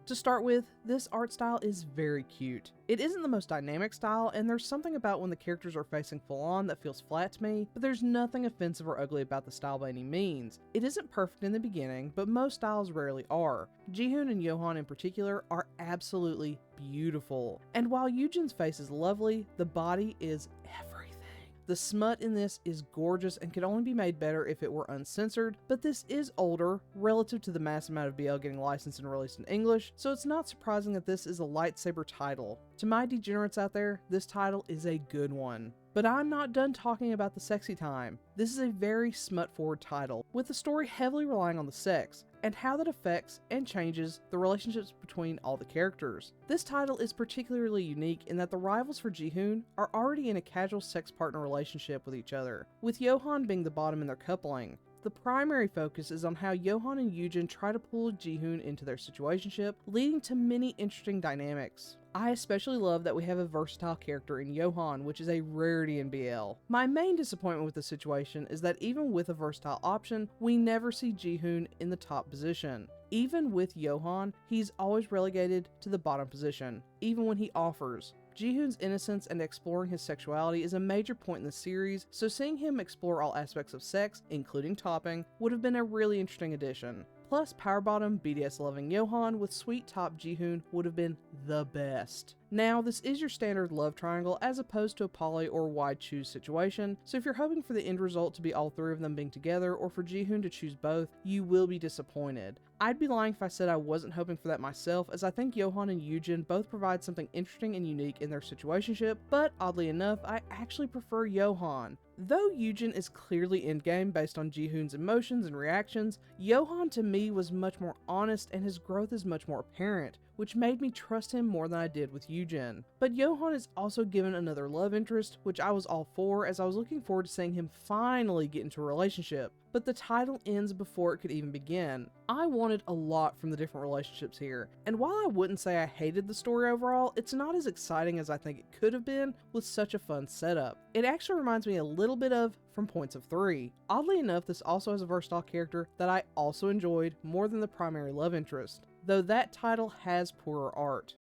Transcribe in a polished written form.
To start with, this art style is very cute. It isn't the most dynamic style, and there's something about when the characters are facing full on that feels flat to me, but there's nothing offensive or ugly about the style by any means. It isn't perfect in the beginning, but most styles rarely are. Jihoon and Yohan in particular are absolutely beautiful. And while Yujin's face is lovely, the body is everything. The smut in this is gorgeous and could only be made better if it were uncensored, but this is older relative to the mass amount of BL getting licensed and released in English, so it's not surprising that this is a lightsaber title. To my degenerates out there, this title is a good one. But I'm not done talking about the sexy time. This is a very smut-forward title, with the story heavily relying on the sex, and how that affects and changes the relationships between all the characters. This title is particularly unique in that the rivals for Jihoon are already in a casual sex partner relationship with each other, with Yohan being the bottom in their coupling. The primary focus is on how Yohan and Yujin try to pull Jihoon into their situationship, leading to many interesting dynamics. I especially love that we have a versatile character in Yohan, which is a rarity in BL. My main disappointment with the situation is that even with a versatile option, we never see Jihoon in the top position. Even with Yohan, he's always relegated to the bottom position, even when he offers. Jihoon's innocence and exploring his sexuality is a major point in the series, so seeing him explore all aspects of sex, including topping, would have been a really interesting addition. Plus, power bottom, BDS loving Yohan with sweet top Jihoon would have been the best. Now, this is your standard love triangle as opposed to a poly or wide choose situation, so if you're hoping for the end result to be all three of them being together or for Jihoon to choose both, you will be disappointed. I'd be lying if I said I wasn't hoping for that myself, as I think Yohan and Yujin both provide something interesting and unique in their situationship, but oddly enough, I actually prefer Yohan. Though Yujin is clearly endgame based on Jihoon's emotions and reactions, Yohan to me was much more honest and his growth is much more apparent, which made me trust him more than I did with Yujin. But Yohan is also given another love interest, which I was all for as I was looking forward to seeing him finally get into a relationship. But the title ends before it could even begin. I wanted a lot from the different relationships here, and while I wouldn't say I hated the story overall, it's not as exciting as I think it could have been with such a fun setup. It actually reminds me a little bit of From Points of Three. Oddly enough, this also has a versatile character that I also enjoyed more than the primary love interest, though that title has poorer art.